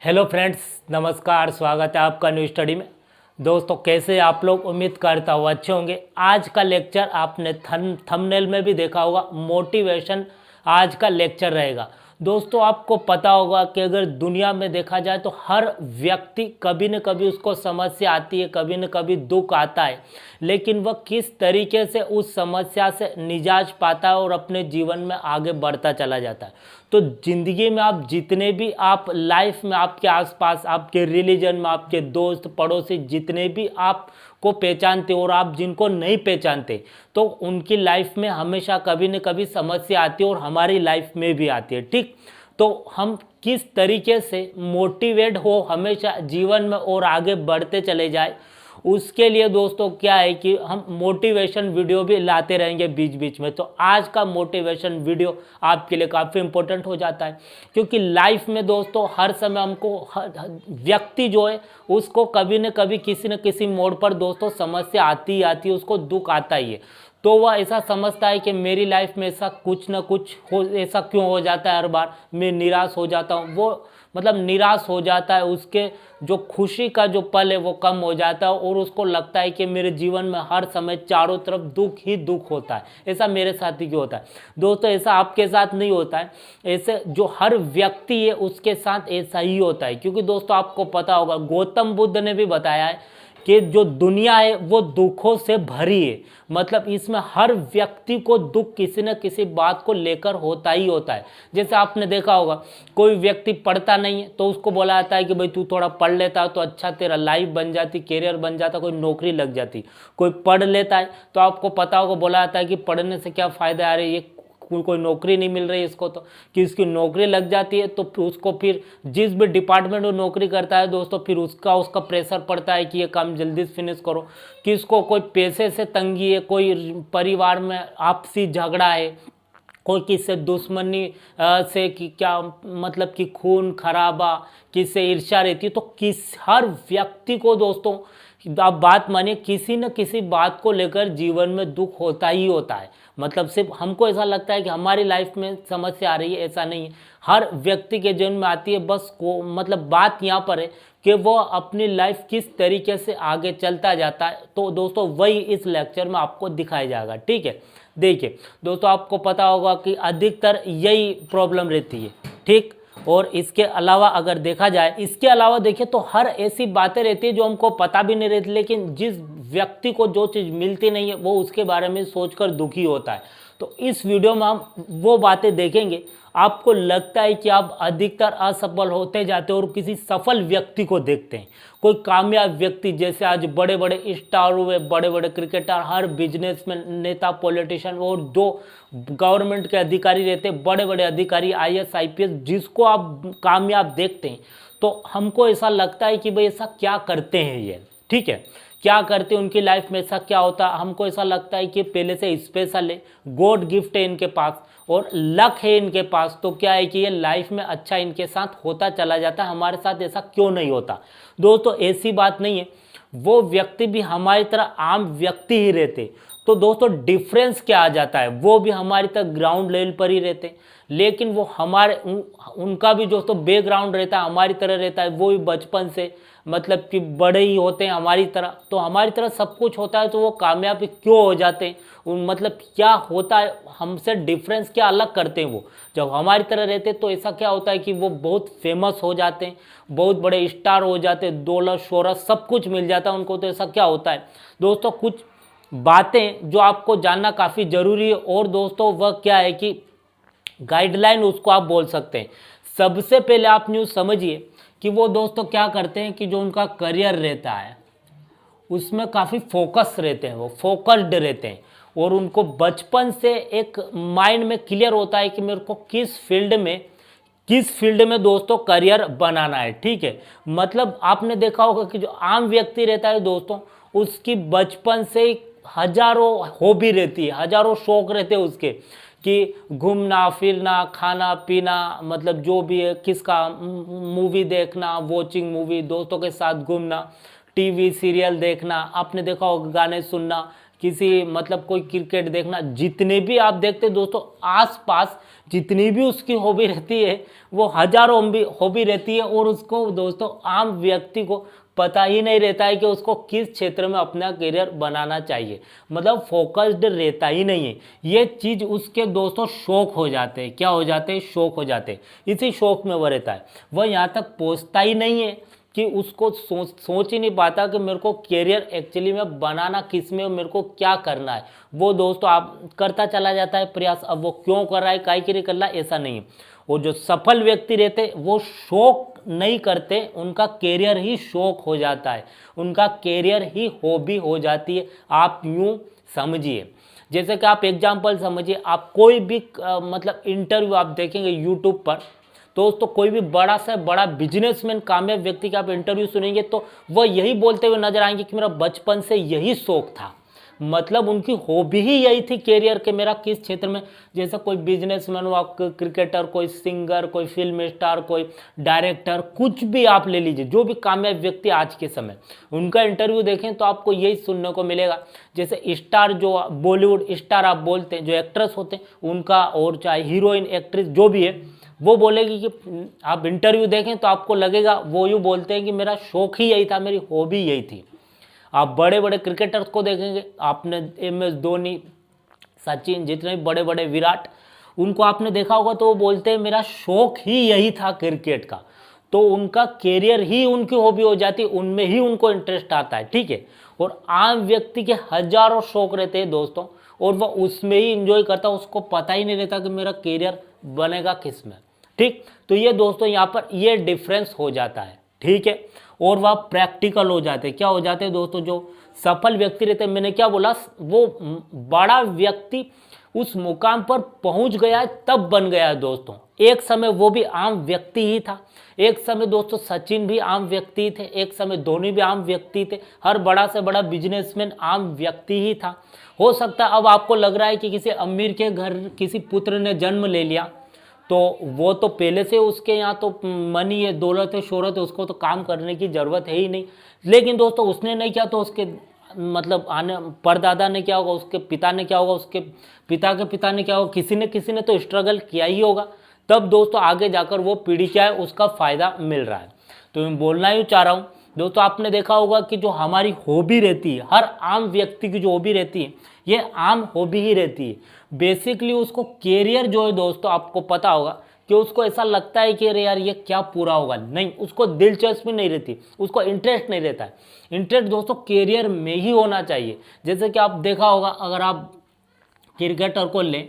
Hello friends, नमस्कार। स्वागत है आपका न्यू स्टडी में। दोस्तों, कैसे आप लोग? उम्मीद करता हूँ अच्छे होंगे। आज का लेक्चर आपने थंबनेल में भी देखा होगा, मोटिवेशन आज का लेक्चर रहेगा। दोस्तों, आपको पता होगा कि अगर दुनिया में देखा जाए तो हर व्यक्ति कभी न कभी उसको समस्या आती है, कभी न कभी दुख आता है, लेकिन वह किस तरीके से उस समस्या से निजात पाता है और अपने जीवन में आगे बढ़ता चला जाता है। तो ज़िंदगी में आप जितने भी आप लाइफ में आपके आसपास, आपके रिलीजन में, आपके दोस्त पड़ोसी जितने भी आपको पहचानते और आप जिनको नहीं पहचानते, तो उनकी लाइफ में हमेशा कभी न कभी समस्या आती है और हमारी लाइफ में भी आती है। ठीक, तो हम किस तरीके से मोटिवेट हो हमेशा जीवन में और आगे बढ़ते चले जाए, उसके लिए दोस्तों क्या है कि हम मोटिवेशन वीडियो भी लाते रहेंगे बीच बीच में। तो आज का मोटिवेशन वीडियो आपके लिए काफ़ी इंपॉर्टेंट हो जाता है, क्योंकि लाइफ में दोस्तों हर समय हमको व्यक्ति जो है उसको कभी न कभी किसी न किसी मोड़ पर दोस्तों समस्या आती ही आती है, उसको दुख आता ही है। तो वह ऐसा समझता है कि मेरी लाइफ में ऐसा कुछ ना कुछ हो, ऐसा क्यों हो जाता है, हर बार मैं निराश हो जाता हूँ। वो मतलब निराश हो जाता है, उसके जो खुशी का जो पल है वो कम हो जाता है और उसको लगता है कि मेरे जीवन में हर समय चारों तरफ दुख ही दुख होता है। ऐसा मेरे साथ ही क्यों होता है? दोस्तों, ऐसा आपके साथ नहीं होता है। ऐसे जो हर व्यक्ति है उसके साथ ऐसा ही होता है, क्योंकि दोस्तों आपको पता होगा गौतम बुद्ध ने भी बताया है कि जो दुनिया है वो दुखों से भरी है। मतलब इसमें हर व्यक्ति को दुख किसी न किसी बात को लेकर होता ही होता है। जैसे आपने देखा होगा, कोई व्यक्ति पढ़ता नहीं है तो उसको बोला जाता है कि भाई तू थोड़ा पढ़ लेता तो अच्छा तेरा लाइफ बन जाती, कैरियर बन जाता, कोई नौकरी लग जाती। कोई पढ़ लेता है तो आपको पता होगा बोला जाता है कि पढ़ने से क्या फ़ायदा है, अरे ये कोई नौकरी नहीं मिल रही इसको, तो कि उसकी नौकरी लग जाती है तो उसको फिर जिस भी डिपार्टमेंट में नौकरी करता है दोस्तों, फिर उसका प्रेशर पड़ता है कि ये काम जल्दी से फिनिश करो। कि इसको कोई पैसे से तंगी है, कोई परिवार में आपसी झगड़ा है, कोई किससे दुश्मनी से कि क्या मतलब कि खून खराबा, किससे ईर्ष्या रहती है। तो हर व्यक्ति को दोस्तों आप बात मानिए, किसी न किसी बात को लेकर जीवन में दुख होता ही होता है। मतलब सिर्फ हमको ऐसा लगता है कि हमारी लाइफ में समस्या आ रही है, ऐसा नहीं है। हर व्यक्ति के जीवन में आती है। बस को मतलब बात यहाँ पर है कि वो अपनी लाइफ किस तरीके से आगे चलता जाता है। तो दोस्तों वही इस लेक्चर में आपको दिखाया जाएगा। ठीक है, देखिए दोस्तों, आपको पता होगा कि अधिकतर यही प्रॉब्लम रहती है। ठीक, और इसके अलावा अगर देखा जाए, इसके अलावा देखिए तो हर ऐसी बातें रहती है जो हमको पता भी नहीं रहती, लेकिन जिस व्यक्ति को जो चीज़ मिलती नहीं है वो उसके बारे में सोचकर दुखी होता है। तो इस वीडियो में हम वो बातें देखेंगे। आपको लगता है कि आप अधिकतर असफल होते जाते हो और किसी सफल व्यक्ति को देखते हैं, कोई कामयाब व्यक्ति, जैसे आज बड़े बड़े स्टार हुए, बड़े बड़े क्रिकेटर, हर बिजनेसमैन, नेता, पॉलिटिशियन और जो गवर्नमेंट के अधिकारी रहते हैं, बड़े बड़े अधिकारी, आईएएस आईपीएस, जिसको आप कामयाब देखते हैं तो हमको ऐसा लगता है कि भाई ऐसा क्या करते हैं ये। ठीक है, क्या करते हैं, उनकी लाइफ में ऐसा क्या होता है। हमको ऐसा लगता है कि पहले से स्पेशल है, गॉड गिफ्ट है इनके पास और लक है इनके पास। तो क्या है कि ये लाइफ में अच्छा इनके साथ होता चला जाता है, हमारे साथ ऐसा क्यों नहीं होता? दोस्तों ऐसी बात नहीं है, वो व्यक्ति भी हमारी तरह आम व्यक्ति ही रहते। तो दोस्तों डिफरेंस क्या आ जाता है, वो भी हमारी तरह ग्राउंड लेवल पर ही रहते, लेकिन वो हमारे उनका भी दोस्तों बैकग्राउंड रहता है, हमारी तरह रहता है। वो भी बचपन से मतलब कि बड़े ही होते हैं हमारी तरह, तो हमारी तरह सब कुछ होता है, तो वो कामयाब क्यों हो जाते हैं? मतलब क्या होता है, हमसे डिफरेंस क्या अलग करते हैं वो? जब हमारी तरह रहते तो ऐसा क्या होता है कि वो बहुत फेमस हो जाते हैं, बहुत बड़े स्टार हो जाते हैं, दौलत शोहरत सब कुछ मिल जाता है उनको। तो ऐसा क्या होता है दोस्तों? कुछ बातें जो आपको जानना काफ़ी ज़रूरी है, और दोस्तों वह क्या है कि गाइडलाइन उसको आप बोल सकते हैं। सबसे पहले आप न्यूज़ समझिए कि वो दोस्तों क्या करते हैं कि जो उनका करियर रहता है उसमें काफ़ी फोकस रहते हैं, वो फोकस्ड रहते हैं, और उनको बचपन से एक माइंड में क्लियर होता है कि मेरे को किस फील्ड में दोस्तों करियर बनाना है। ठीक है, मतलब आपने देखा होगा कि जो आम व्यक्ति रहता है दोस्तों, उसकी बचपन से हजारों हॉबी रहती है, हजारों शौक रहते हैं उसके, कि घूमना फिरना, खाना पीना, मतलब जो भी है, किसका मूवी देखना, वॉचिंग मूवी, दोस्तों के साथ घूमना, टीवी सीरियल देखना, आपने देखा होगा गाने सुनना, किसी मतलब कोई क्रिकेट देखना, जितने भी आप देखते दोस्तों आसपास जितनी भी उसकी हॉबी रहती है वो हजारों हॉबी रहती है, और उसको दोस्तों आम व्यक्ति को पता ही नहीं रहता है कि उसको किस क्षेत्र में अपना करियर बनाना चाहिए, मतलब फोकस्ड रहता ही नहीं है। ये चीज़ उसके दोस्तों शौक हो जाते हैं, क्या हो जाते हैं, शौक हो जाते हैं। इसी शौक में वो रहता है, वह यहाँ तक पहुँचता ही नहीं है कि उसको सोच ही नहीं पाता कि मेरे को करियर एक्चुअली में बनाना किस में, मेरे को क्या करना है। वो दोस्तों आप करता चला जाता है प्रयास, अब वो क्यों कर रहा है, काहे के लिए कर रहा है, ऐसा नहीं है। और जो सफल व्यक्ति रहते वो शौक नहीं करते, उनका करियर ही शौक हो जाता है, उनका करियर ही हॉबी हो जाती है। आप यूँ समझिए, जैसे कि आप एग्जाम्पल समझिए, आप कोई भी मतलब इंटरव्यू आप देखेंगे यूट्यूब पर, दोस्तों कोई भी बड़ा से बड़ा बिजनेसमैन कामयाब व्यक्ति का आप इंटरव्यू सुनेंगे तो वह यही बोलते हुए नजर आएंगे कि मेरा बचपन से यही शौक था, मतलब उनकी हॉबी ही यही थी करियर के, मेरा किस क्षेत्र में। जैसे कोई बिजनेसमैन हुआ, क्रिकेटर, कोई सिंगर, कोई फिल्म स्टार, कोई डायरेक्टर, कुछ भी आप ले लीजिए, जो भी कामयाब व्यक्ति आज के समय, उनका इंटरव्यू देखें तो आपको यही सुनने को मिलेगा। जैसे स्टार, जो बॉलीवुड स्टार आप बोलते हैं, जो एक्ट्रेस होते हैं उनका, और चाहे हीरोइन, एक्ट्रेस जो भी है, वो बोलेगी कि आप इंटरव्यू देखें तो आपको लगेगा वो यूँ बोलते हैं कि मेरा शौक ही यही था, मेरी हॉबी यही थी। आप बड़े बड़े क्रिकेटर्स को देखेंगे, आपने MS धोनी, सचिन, जितने भी बड़े बड़े, विराट, उनको आपने देखा होगा तो वो बोलते हैं मेरा शौक ही यही था क्रिकेट का। तो उनका करियर ही उनकी हॉबी हो जाती है, उनमें ही उनको इंटरेस्ट आता है, ठीक है। और आम व्यक्ति के हजारों शौक रहते हैं दोस्तों, और वह उसमें ही इंजॉय करता है, उसको पता ही नहीं रहता कि मेरा करियर बनेगा किस में, ठीक। तो ये दोस्तों यहाँ पर ये डिफरेंस हो जाता है, ठीक है। और वह प्रैक्टिकल हो जाते हैं, क्या हो जाते हैं दोस्तों, जो सफल व्यक्ति रहते हैं, मैंने क्या बोला, वो बड़ा व्यक्ति उस मुकाम पर पहुंच गया है तब बन गया है दोस्तों। एक समय वो भी आम व्यक्ति ही था, एक समय दोस्तों सचिन भी आम व्यक्ति थे, एक समय धोनी भी आम व्यक्ति थे, हर बड़ा से बड़ा बिजनेसमैन आम व्यक्ति ही था। हो सकता है अब आपको लग रहा है कि किसी अमीर के घर किसी पुत्र ने जन्म ले लिया, तो वो तो पहले से उसके यहाँ तो मनी है, दौलत है, शोहरत है, उसको तो काम करने की ज़रूरत है ही नहीं। लेकिन दोस्तों उसने नहीं किया तो उसके मतलब आने परदादा ने क्या होगा, उसके पिता ने क्या होगा, उसके पिता के पिता ने क्या होगा, किसी ने तो स्ट्रगल किया ही होगा, तब दोस्तों आगे जाकर वो पीढ़ी क्या है उसका फ़ायदा मिल रहा है। तो मैं बोलना ही चाह रहा हूँ दोस्तों, आपने देखा होगा कि जो हमारी हॉबी रहती है, हर आम व्यक्ति की जो हॉबी रहती है, ये आम हॉबी ही रहती है। बेसिकली उसको कैरियर जो है दोस्तों, आपको पता होगा कि उसको ऐसा लगता है कि अरे यार ये क्या पूरा होगा, नहीं, उसको दिलचस्पी नहीं रहती, उसको इंटरेस्ट नहीं रहता है। इंटरेस्ट दोस्तों कैरियर में ही होना चाहिए। जैसे कि आप देखा होगा, अगर आप क्रिकेटर को लें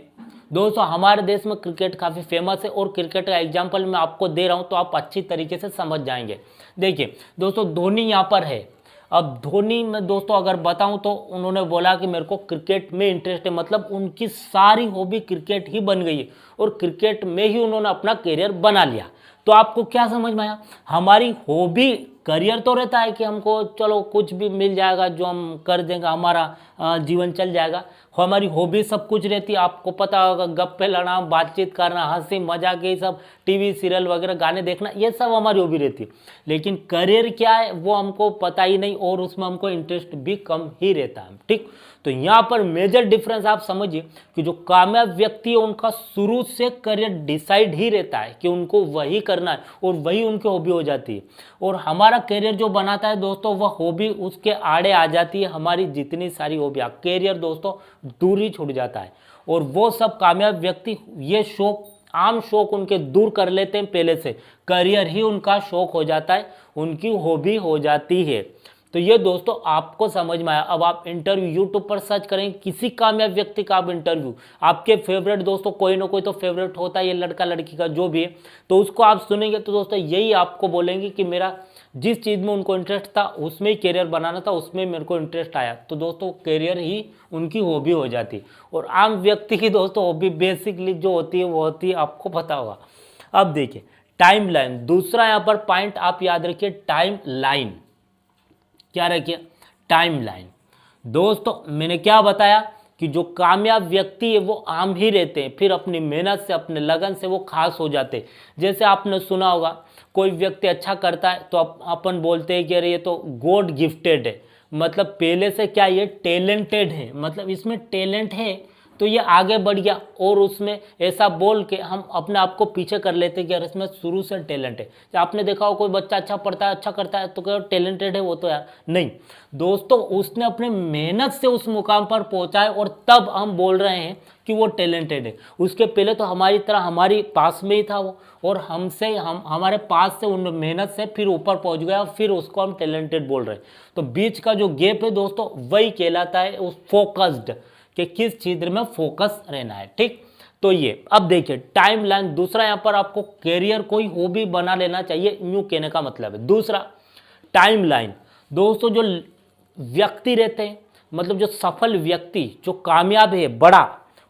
दोस्तों, हमारे देश में क्रिकेट काफ़ी फेमस है, और क्रिकेट का एग्जाम्पल मैं आपको दे रहा हूँ तो आप अच्छी तरीके से समझ जाएंगे। देखिए दोस्तों, धोनी यहाँ पर है। अब धोनी में दोस्तों अगर बताऊं तो उन्होंने बोला कि मेरे को क्रिकेट में इंटरेस्ट है, मतलब उनकी सारी हॉबी क्रिकेट ही बन गई है, और क्रिकेट में ही उन्होंने अपना करियर बना लिया। तो आपको क्या समझ में आया, हमारी हॉबी करियर तो रहता है कि हमको चलो कुछ भी मिल जाएगा जो हम कर देंगे, हमारा जीवन चल जाएगा। हमारी हॉबी सब कुछ रहती है, आपको पता होगा, गप्पे लड़ना, बातचीत करना, हंसी मजाक, ये सब टीवी सीरियल वगैरह गाने देखना, ये सब हमारी हॉबी रहती है। लेकिन करियर क्या है वो हमको पता ही नहीं, और उसमें हमको इंटरेस्ट भी कम ही रहता है, ठीक। तो यहाँ पर मेजर डिफरेंस आप समझिए कि जो कामयाब व्यक्ति है उनका शुरू से करियर डिसाइड ही रहता है कि उनको वही करना है, और वही उनकी हॉबी हो जाती है। और हमारा करियर जो बनाता है दोस्तों, वह हॉबी उसके आड़े आ जाती है, हमारी जितनी सारी हॉबियाँ, करियर दोस्तों दूर ही छूट जाता है। और वो सब कामयाब व्यक्ति ये शौक, आम शौक उनके दूर कर लेते हैं पहले से, करियर ही उनका शौक हो जाता है, उनकी हॉबी हो जाती है। तो ये दोस्तों आपको समझ में आया। अब आप इंटरव्यू यूट्यूब पर सर्च करें, किसी कामयाब व्यक्ति का आप इंटरव्यू, आपके फेवरेट दोस्तों कोई ना कोई तो फेवरेट होता है, ये लड़का लड़की का जो भी है, तो उसको आप सुनेंगे तो दोस्तों यही आपको बोलेंगे कि मेरा जिस चीज़ में उनको इंटरेस्ट था उसमें ही करियर बनाना था, उसमें मेरे को इंटरेस्ट आया। तो दोस्तों करियर ही उनकी हॉबी हो जाती। और आम व्यक्ति की दोस्तों हॉबी बेसिकली जो होती है वो होती है, आपको पता होगा। अब देखिए टाइम लाइन, दूसरा यहाँ पर पॉइंट आप याद रखिए, टाइम लाइन। क्या रखिए, टाइम लाइन। दोस्तों मैंने क्या बताया कि जो कामयाब व्यक्ति है वो आम ही रहते हैं, फिर अपनी मेहनत से, अपने लगन से वो खास हो जाते हैं। जैसे आपने सुना होगा, कोई व्यक्ति अच्छा करता है तो अपन बोलते हैं कि अरे ये तो गॉड गिफ्टेड है, मतलब पहले से क्या ये टैलेंटेड है, मतलब इसमें टैलेंट है तो ये आगे बढ़ गया, और उसमें ऐसा बोल के हम अपने आप को पीछे कर लेते कि यार इसमें शुरू से टैलेंट है। आपने देखा हो कोई बच्चा अच्छा पढ़ता है, अच्छा करता है, तो क्या टैलेंटेड है वो, तो यार नहीं दोस्तों, उसने अपने मेहनत से उस मुकाम पर पहुंचा है, और तब हम बोल रहे हैं कि वो टैलेंटेड है। उसके पहले तो हमारी तरह हमारी पास में ही था वो, और हमारे पास से उन मेहनत से फिर ऊपर पहुंच गया, फिर उसको हम टैलेंटेड बोल रहे हैं। तो बीच का जो गैप है दोस्तों, वही कहलाता है उस फोकस्ड, कि किस चीज में फोकस रहना है। ठीक, तो ये अब देखिए टाइमलाइन। दूसरा यहाँ पर आपको कैरियर कोई हॉबी बना लेना चाहिए, यूं कहने का मतलब है। दूसरा टाइमलाइन दोस्तों, जो व्यक्ति रहते हैं, मतलब जो सफल व्यक्ति, जो कामयाब है बड़ा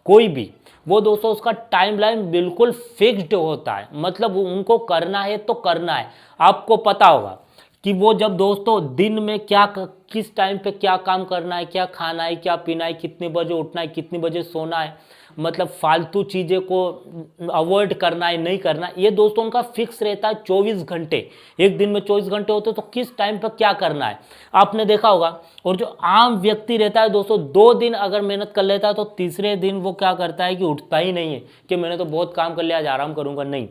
कोई भी, वो दोस्तों उसका टाइमलाइन बिल्कुल फिक्स्ड होता है। मतलब उनको करना है तो करना है। आपको पता होगा कि वो जब दोस्तों दिन में किस टाइम पे क्या काम करना है, क्या खाना है, क्या पीना है, कितने बजे उठना है, कितने बजे सोना है, मतलब फालतू चीज़ें को अवॉइड करना है, नहीं करना, ये दोस्तों उनका फिक्स रहता है। 24 घंटे, एक दिन में 24 घंटे होते तो किस टाइम पर क्या करना है आपने देखा होगा। और जो आम व्यक्ति रहता है दोस्तों, 2 दिन अगर मेहनत कर लेता है तो तीसरे दिन वो क्या करता है कि उठता ही नहीं है कि मैंने तो बहुत काम कर लिया, आज आराम करूंगा। नहीं,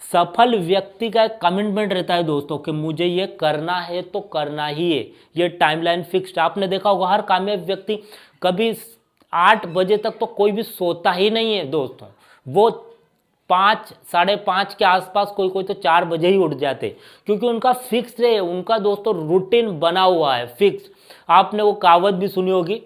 सफल व्यक्ति का एक कमिटमेंट रहता है दोस्तों कि मुझे ये करना है तो करना ही है, ये टाइमलाइन फिक्स्ड। आपने देखा होगा हर कामयाब व्यक्ति कभी 8 बजे तक तो कोई भी सोता ही नहीं है दोस्तों, वो 5 साढ़े 5 के आसपास, कोई कोई तो 4 बजे ही उठ जाते, क्योंकि उनका फिक्स है, उनका दोस्तों रूटीन बना हुआ है फिक्स। आपने वो कहावत भी सुनी होगी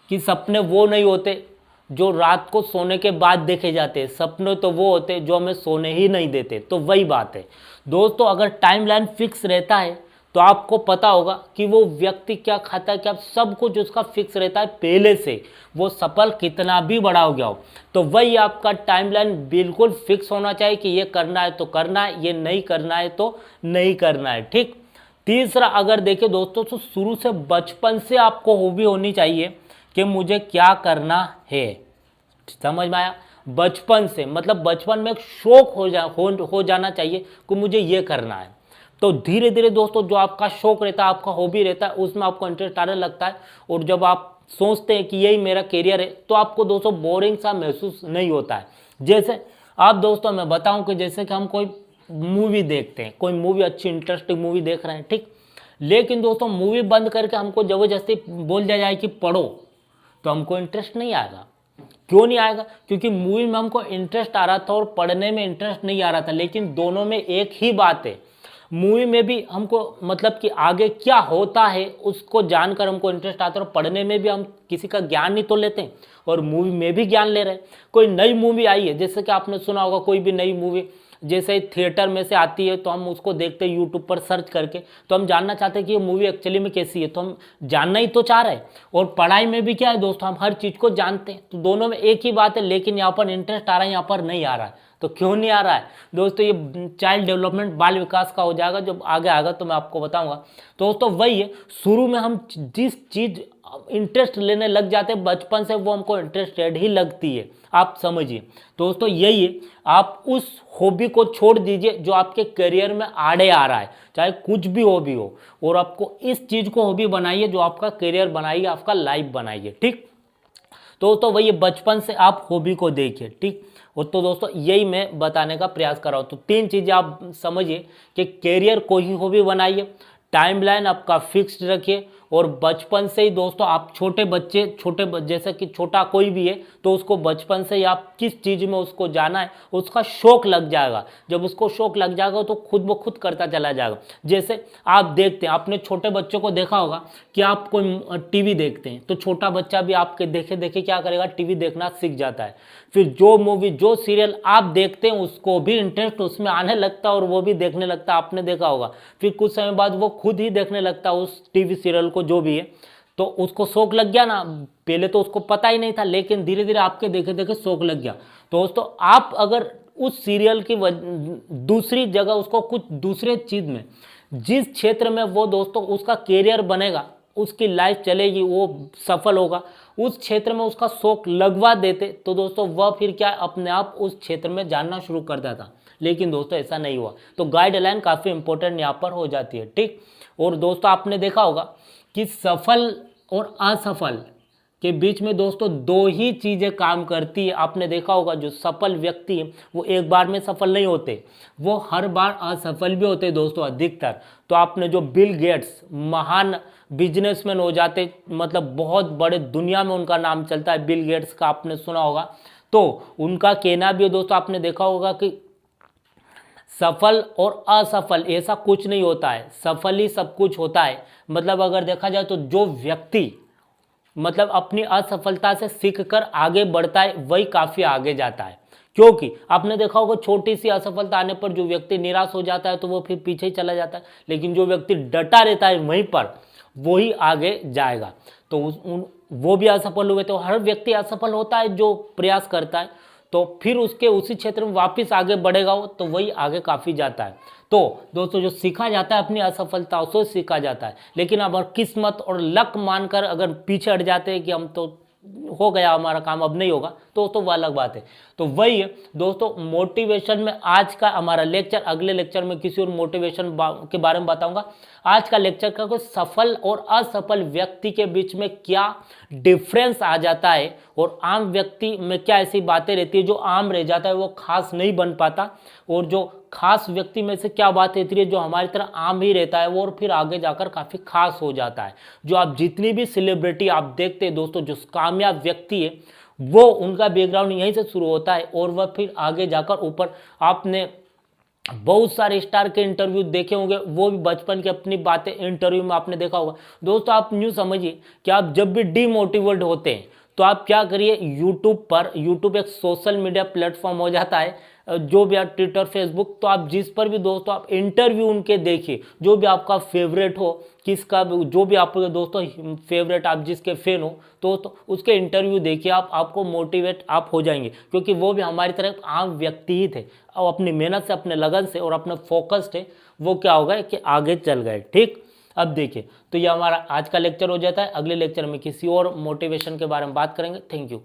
कि सपने वो नहीं होते जो रात को सोने के बाद देखे जाते, सपने तो वो होते जो हमें सोने ही नहीं देते। तो वही बात है दोस्तों, अगर टाइमलाइन फिक्स रहता है तो आपको पता होगा कि वो व्यक्ति क्या खाता है, क्या सब कुछ उसका फिक्स रहता है पहले से, वो सफल कितना भी बड़ा हो गया हो। तो वही आपका टाइमलाइन बिल्कुल फिक्स होना चाहिए कि ये करना है तो करना है, ये नहीं करना है तो नहीं करना है। ठीक, तीसरा अगर देखें दोस्तों, तो शुरू से बचपन से आपको हॉबी होनी चाहिए कि मुझे क्या करना है। समझ में आया? बचपन से, मतलब बचपन में एक शौक हो जाना चाहिए कि मुझे ये करना है। तो धीरे धीरे दोस्तों जो आपका शौक रहता है, आपका हॉबी रहता है, उसमें आपको इंटरेस्ट आने लगता है, और जब आप सोचते हैं कि यही मेरा करियर है, तो आपको दोस्तों बोरिंग सा महसूस नहीं होता है। जैसे आप दोस्तों मैं बताऊं कि जैसे कि हम कोई मूवी देखते हैं, कोई मूवी अच्छी इंटरेस्टिंग मूवी देख रहे हैं, ठीक, लेकिन दोस्तों मूवी बंद करके हमको जबरदस्ती बोल दिया जाए कि पढ़ो, तो हमको इंटरेस्ट नहीं आएगा। क्यों नहीं आएगा? क्योंकि मूवी में हमको इंटरेस्ट आ रहा था और पढ़ने में इंटरेस्ट नहीं आ रहा था, लेकिन दोनों में एक ही बात है। मूवी में भी हमको मतलब कि आगे क्या होता है उसको जानकर हमको इंटरेस्ट आता है, और पढ़ने में भी हम किसी का ज्ञान ही तो लेते हैं, और मूवी में भी ज्ञान ले रहे हैं। कोई नई मूवी आई है, जैसे कि आपने सुना होगा कोई भी नई मूवी जैसे थिएटर में से आती है, तो हम उसको देखते हैं यूट्यूब पर सर्च करके, तो हम जानना चाहते हैं कि ये मूवी एक्चुअली में कैसी है, तो हम जानना ही तो चाह रहे हैं। और पढ़ाई में भी क्या है दोस्तों, हम हर चीज़ को जानते हैं, तो दोनों में एक ही बात है, लेकिन यहाँ पर इंटरेस्ट आ रहा है, यहाँ पर नहीं आ रहा है। तो क्यों नहीं आ रहा है दोस्तों? ये चाइल्ड डेवलपमेंट, बाल विकास का हो जाएगा, जब आगे आएगा तो मैं आपको बताऊंगा। तो दोस्तों वही है, शुरू में हम जिस चीज़ इंटरेस्ट लेने लग जाते हैं बचपन से, वो हमको इंटरेस्टेड ही लगती है, आप समझिए दोस्तों। यही है, आप उस हॉबी को छोड़ दीजिए जो आपके करियर में आड़े आ रहा है, चाहे कुछ भी हॉबी हो, और आपको इस चीज़ को हॉबी बनाइए जो आपका करियर बनाइए, आपका लाइफ बनाइए। ठीक, तो वही बचपन से आप हॉबी को देखिए। ठीक, और तो दोस्तों यही मैं बताने का प्रयास कर रहा हूँ। तो 3 चीज़ें आप समझिए कि करियर को ही हॉबी बनाइए, टाइमलाइन आपका फिक्स्ड रखिए, और बचपन से ही दोस्तों आप छोटे बच्चे जैसे कि छोटा कोई भी है, तो उसको बचपन से ही आप किस चीज़ में उसको जाना है, उसका शौक लग जाएगा। जब उसको शौक लग जाएगा तो खुद ब खुद करता चला जाएगा। जैसे आप देखते हैं, आपने छोटे बच्चों को देखा होगा कि आप कोई टीवी देखते हैं, तो छोटा बच्चा भी आपके देखे देखे क्या करेगा, टीवी देखना सीख जाता है। फिर जो मूवी जो सीरियल आप देखते हैं उसको भी इंटरेस्ट उसमें आने लगता है, और वो भी देखने लगता है, आपने देखा होगा। फिर कुछ समय बाद वो खुद ही देखने लगता है उस टीवी सीरियल को, जो भी है, तो उसको शौक लग गया ना। पहले तो उसको पता ही नहीं था, लेकिन धीरे धीरे आपके देखे देखे शौक लग गया। तो दोस्तों आप अगर उस सीरियल की दूसरी जगह उसको कुछ दूसरे चीज़ में, जिस क्षेत्र में वो दोस्तों उसका कैरियर बनेगा, उसकी लाइफ चलेगी, वो सफल होगा, उस क्षेत्र में उसका शौक लगवा देते, तो दोस्तों वह फिर क्या अपने आप उस क्षेत्र में जानना शुरू करता था। लेकिन दोस्तों ऐसा नहीं हुआ। तो गाइडलाइन काफ़ी इंपॉर्टेंट यहाँ पर हो जाती है। ठीक, और दोस्तों आपने देखा होगा कि सफल और असफल के बीच में दोस्तों दो ही चीज़ें काम करती है। आपने देखा होगा जो सफल व्यक्ति है वो एक बार में सफल नहीं होते, वो हर बार असफल भी होते दोस्तों अधिकतर। तो आपने जो बिल गेट्स महान बिजनेसमैन हो जाते, मतलब बहुत बड़े दुनिया में उनका नाम चलता है, बिल गेट्स का आपने सुना होगा। तो उनका कहना भी है दोस्तों, आपने देखा होगा कि सफल और असफल ऐसा कुछ नहीं होता है, सफल ही सब कुछ होता है। मतलब अगर देखा जाए तो जो व्यक्ति मतलब अपनी असफलता से सीखकर आगे बढ़ता है वही काफ़ी आगे जाता है। क्योंकि आपने देखा होगा छोटी सी असफलता आने पर जो व्यक्ति निराश हो जाता है तो वो फिर पीछे ही चला जाता है, लेकिन जो व्यक्ति डटा रहता है वहीं पर वो ही आगे जाएगा। तो वो भी असफल हुए, तो हर व्यक्ति असफल होता है जो प्रयास करता है, तो फिर उसके उसी क्षेत्र में वापस आगे बढ़ेगा वो, तो वही आगे काफ़ी जाता है। तो दोस्तों जो सीखा जाता है अपनी असफलताओं से सीखा जाता है, लेकिन अगर किस्मत और लक मानकर अगर पीछे हट जाते हैं कि हम तो हो गया हमारा काम अब नहीं होगा, तो वो अलग बात है। तो वही है दोस्तों मोटिवेशन में आज का हमारा लेक्चर। अगले लेक्चर में किसी और मोटिवेशन के बारे में बताऊंगा। आज का लेक्चर का कोई सफल और असफल व्यक्ति के बीच में क्या डिफरेंस आ जाता है और आम व्यक्ति में क्या ऐसी बातें रहती है जो आम रह जाता है वो खास नहीं बन पाता, और जो खास व्यक्ति में से क्या बात रहती है जो हमारी तरह आम ही रहता है वो और फिर आगे जाकर काफ़ी खास हो जाता है। जो आप जितनी भी सेलिब्रिटी आप देखते हैं दोस्तों, जो कामयाब व्यक्ति है वो उनका बैकग्राउंड यहीं से शुरू होता है और वह फिर आगे जाकर ऊपर। आपने बहुत सारे स्टार के इंटरव्यू देखे होंगे, वो भी बचपन की अपनी बातें इंटरव्यू में आपने देखा होगा। दोस्तों आप न्यू समझिए कि आप जब भी डीमोटिवेट होते हैं तो आप क्या करिए, यूट्यूब एक सोशल मीडिया प्लेटफॉर्म हो जाता है, जो भी आप ट्विटर फेसबुक, तो आप जिस पर भी दोस्तों आप इंटरव्यू उनके देखिए, जो भी आपका फेवरेट हो, किसका भी जो भी आपके दोस्तों फेवरेट आप जिसके फैन हो तो उसके इंटरव्यू देखिए, आपको मोटिवेट आप हो जाएंगे, क्योंकि वो भी हमारी तरह आम व्यक्ति ही थे और अपनी मेहनत से अपने लगन से और अपने फोकस से वो क्या हो गए कि आगे चल गए। ठीक, अब देखिए तो ये हमारा आज का लेक्चर हो जाता है। अगले लेक्चर में किसी और मोटिवेशन के बारे में बात करेंगे। Thank you.